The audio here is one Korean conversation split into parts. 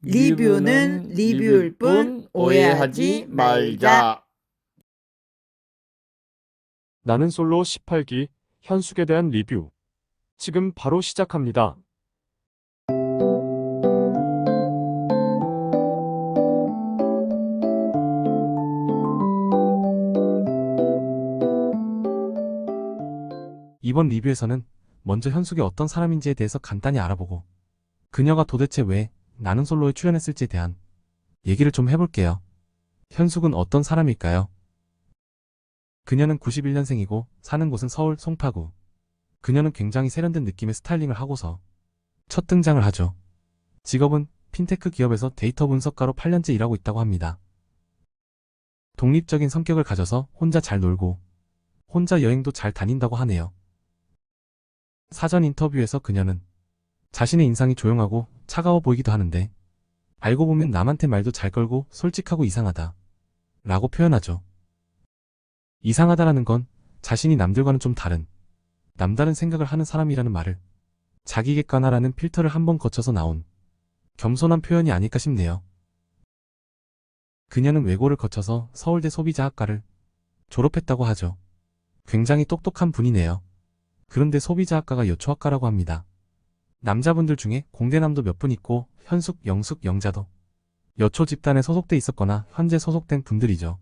리뷰는 리뷰일 뿐 오해하지 말자. 나는 솔로 18기 현숙에 대한 리뷰. 지금 바로 시작합니다. 이번 리뷰에서는 먼저 현숙이 어떤 사람인지에 대해서 간단히 알아보고 그녀가 도대체 왜 나는 솔로에 출연했을지에 대한 얘기를 좀 해볼게요. 현숙은 어떤 사람일까요? 그녀는 91년생이고 사는 곳은 서울 송파구. 그녀는 굉장히 세련된 느낌의 스타일링을 하고서 첫 등장을 하죠. 직업은 핀테크 기업에서 데이터 분석가로 8년째 일하고 있다고 합니다. 독립적인 성격을 가져서 혼자 잘 놀고 혼자 여행도 잘 다닌다고 하네요. 사전 인터뷰에서 그녀는 자신의 인상이 조용하고 차가워 보이기도 하는데 알고 보면 남한테 말도 잘 걸고 솔직하고 이상하다 라고 표현하죠. 이상하다라는 건 자신이 남들과는 좀 다른 남다른 생각을 하는 사람이라는 말을 자기 객관화라는 필터를 한번 거쳐서 나온 겸손한 표현이 아닐까 싶네요. 그녀는 외고를 거쳐서 서울대 소비자학과를 졸업했다고 하죠. 굉장히 똑똑한 분이네요. 그런데 소비자학과가 여초학과라고 합니다. 남자분들 중에 공대남도 몇 분 있고 현숙, 영숙, 영자도 여초 집단에 소속돼 있었거나 현재 소속된 분들이죠.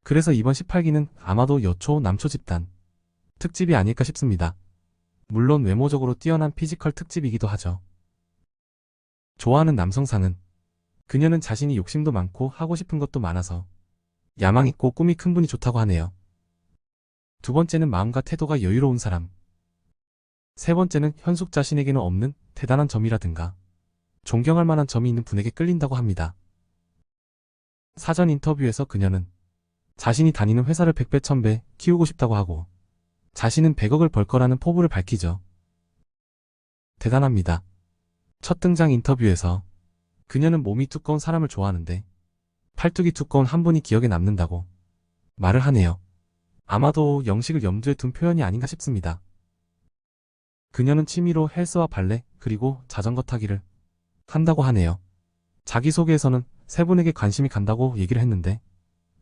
그래서 이번 18기는 아마도 여초, 남초 집단 특집이 아닐까 싶습니다. 물론 외모적으로 뛰어난 피지컬 특집이기도 하죠. 좋아하는 남성상은 그녀는 자신이 욕심도 많고 하고 싶은 것도 많아서 야망 있고 꿈이 큰 분이 좋다고 하네요. 두 번째는 마음과 태도가 여유로운 사람. 세 번째는 현숙 자신에게는 없는 대단한 점이라든가 존경할 만한 점이 있는 분에게 끌린다고 합니다. 사전 인터뷰에서 그녀는 자신이 다니는 회사를 100배 1000배 키우고 싶다고 하고 자신은 100억을 벌 거라는 포부를 밝히죠. 대단합니다. 첫 등장 인터뷰에서 그녀는 몸이 두꺼운 사람을 좋아하는데 팔뚝이 두꺼운 한 분이 기억에 남는다고 말을 하네요. 아마도 영식을 염두에 둔 표현이 아닌가 싶습니다. 그녀는 취미로 헬스와 발레 그리고 자전거 타기를 한다고 하네요. 자기소개에서는 세 분에게 관심이 간다고 얘기를 했는데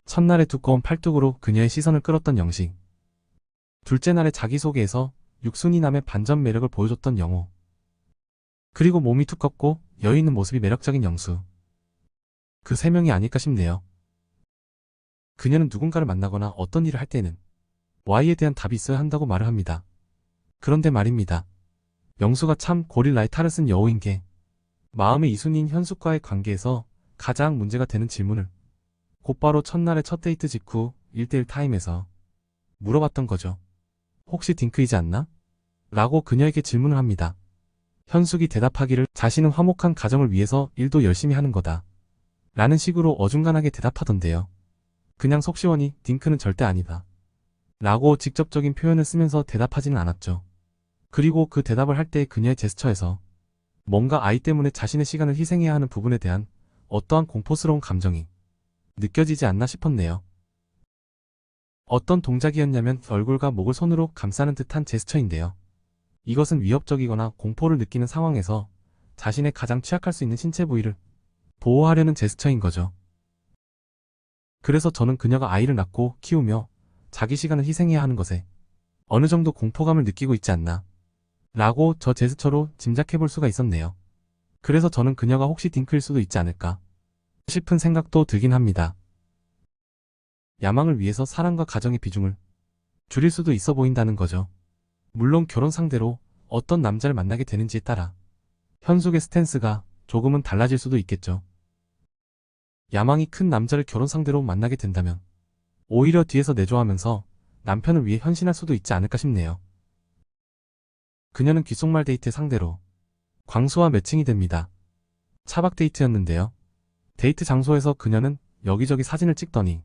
첫날에 두꺼운 팔뚝으로 그녀의 시선을 끌었던 영식, 둘째 날의 자기소개에서 육순이남의 반전 매력을 보여줬던 영호, 그리고 몸이 두껍고 여유있는 모습이 매력적인 영수. 그 세 명이 아닐까 싶네요. 그녀는 누군가를 만나거나 어떤 일을 할 때는 Y에 대한 답이 있어야 한다고 말을 합니다. 그런데 말입니다. 영수가 참 고릴라의 탈을 쓴 여우인 게 마음의 이순인 현숙과의 관계에서 가장 문제가 되는 질문을 곧바로 첫날의 첫 데이트 직후 1대1 타임에서 물어봤던 거죠. 혹시 딩크이지 않나? 라고 그녀에게 질문을 합니다. 현숙이 대답하기를 자신은 화목한 가정을 위해서 일도 열심히 하는 거다 라는 식으로 어중간하게 대답하던데요. 그냥 속시원히 딩크는 절대 아니다 라고 직접적인 표현을 쓰면서 대답하지는 않았죠. 그리고 그 대답을 할 때의 그녀의 제스처에서 뭔가 아이 때문에 자신의 시간을 희생해야 하는 부분에 대한 어떠한 공포스러운 감정이 느껴지지 않나 싶었네요. 어떤 동작이었냐면 얼굴과 목을 손으로 감싸는 듯한 제스처인데요. 이것은 위협적이거나 공포를 느끼는 상황에서 자신의 가장 취약할 수 있는 신체 부위를 보호하려는 제스처인 거죠. 그래서 저는 그녀가 아이를 낳고 키우며 자기 시간을 희생해야 하는 것에 어느 정도 공포감을 느끼고 있지 않나 라고 저 제스처로 짐작해 볼 수가 있었네요. 그래서 저는 그녀가 혹시 딩크일 수도 있지 않을까 싶은 생각도 들긴 합니다. 야망을 위해서 사랑과 가정의 비중을 줄일 수도 있어 보인다는 거죠. 물론 결혼 상대로 어떤 남자를 만나게 되는지에 따라 현숙의 스탠스가 조금은 달라질 수도 있겠죠. 야망이 큰 남자를 결혼 상대로 만나게 된다면 오히려 뒤에서 내조하면서 남편을 위해 헌신할 수도 있지 않을까 싶네요. 그녀는 귓속말 데이트 상대로 광수와 매칭이 됩니다. 차박 데이트였는데요. 데이트 장소에서 그녀는 여기저기 사진을 찍더니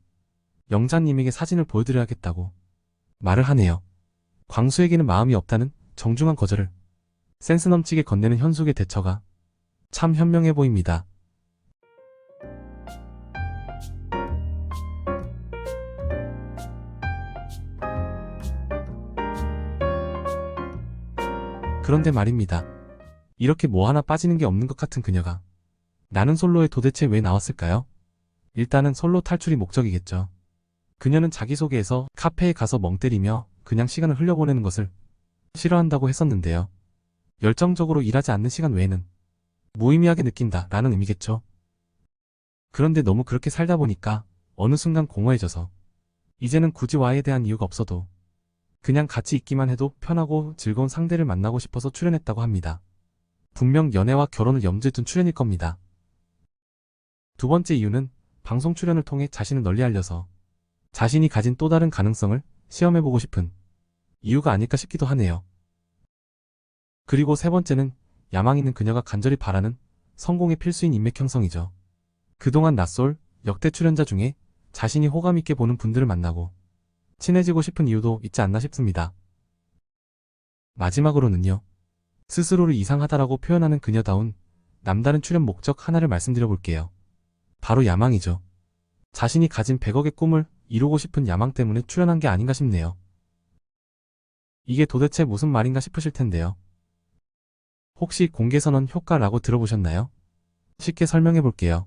영자님에게 사진을 보여드려야겠다고 말을 하네요. 광수에게는 마음이 없다는 정중한 거절을 센스 넘치게 건네는 현숙의 대처가 참 현명해 보입니다. 그런데 말입니다. 이렇게 뭐 하나 빠지는 게 없는 것 같은 그녀가 나는 솔로에 도대체 왜 나왔을까요? 일단은 솔로 탈출이 목적이겠죠. 그녀는 자기소개에서 카페에 가서 멍 때리며 그냥 시간을 흘려보내는 것을 싫어한다고 했었는데요. 열정적으로 일하지 않는 시간 외에는 무의미하게 느낀다 라는 의미겠죠. 그런데 너무 그렇게 살다 보니까 어느 순간 공허해져서 이제는 굳이 와에 대한 이유가 없어도 그냥 같이 있기만 해도 편하고 즐거운 상대를 만나고 싶어서 출연했다고 합니다. 분명 연애와 결혼을 염두에 둔 출연일 겁니다. 두 번째 이유는 방송 출연을 통해 자신을 널리 알려서 자신이 가진 또 다른 가능성을 시험해보고 싶은 이유가 아닐까 싶기도 하네요. 그리고 세 번째는 야망 있는 그녀가 간절히 바라는 성공의 필수인 인맥 형성이죠. 그동안 낯설 역대 출연자 중에 자신이 호감 있게 보는 분들을 만나고 친해지고 싶은 이유도 있지 않나 싶습니다. 마지막으로는요. 스스로를 이상하다라고 표현하는 그녀다운 남다른 출연 목적 하나를 말씀드려 볼게요. 바로 야망이죠. 자신이 가진 100억의 꿈을 이루고 싶은 야망 때문에 출연한 게 아닌가 싶네요. 이게 도대체 무슨 말인가 싶으실 텐데요. 혹시 공개선언 효과라고 들어보셨나요? 쉽게 설명해 볼게요.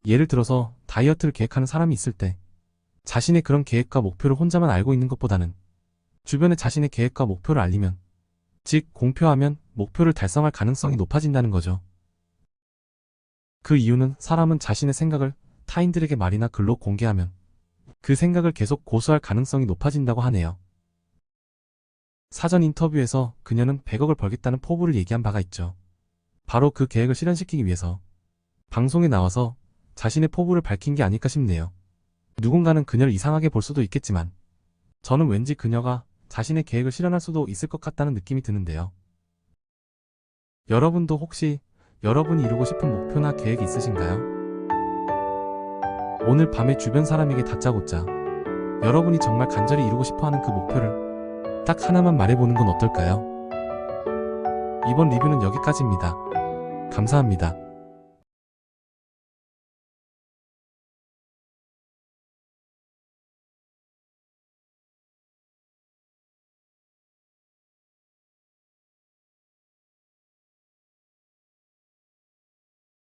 예를 들어서 다이어트를 계획하는 사람이 있을 때 자신의 그런 계획과 목표를 혼자만 알고 있는 것보다는 주변에 자신의 계획과 목표를 알리면, 즉 공표하면 목표를 달성할 가능성이 높아진다는 거죠. 그 이유는 사람은 자신의 생각을 타인들에게 말이나 글로 공개하면 그 생각을 계속 고수할 가능성이 높아진다고 하네요. 사전 인터뷰에서 그녀는 100억을 벌겠다는 포부를 얘기한 바가 있죠. 바로 그 계획을 실현시키기 위해서 방송에 나와서 자신의 포부를 밝힌 게 아닐까 싶네요. 누군가는 그녀를 이상하게 볼 수도 있겠지만 저는 왠지 그녀가 자신의 계획을 실현할 수도 있을 것 같다는 느낌이 드는데요. 여러분도 혹시 여러분이 이루고 싶은 목표나 계획이 있으신가요? 오늘 밤에 주변 사람에게 다짜고짜 여러분이 정말 간절히 이루고 싶어하는 그 목표를 딱 하나만 말해보는 건 어떨까요? 이번 리뷰는 여기까지입니다. 감사합니다.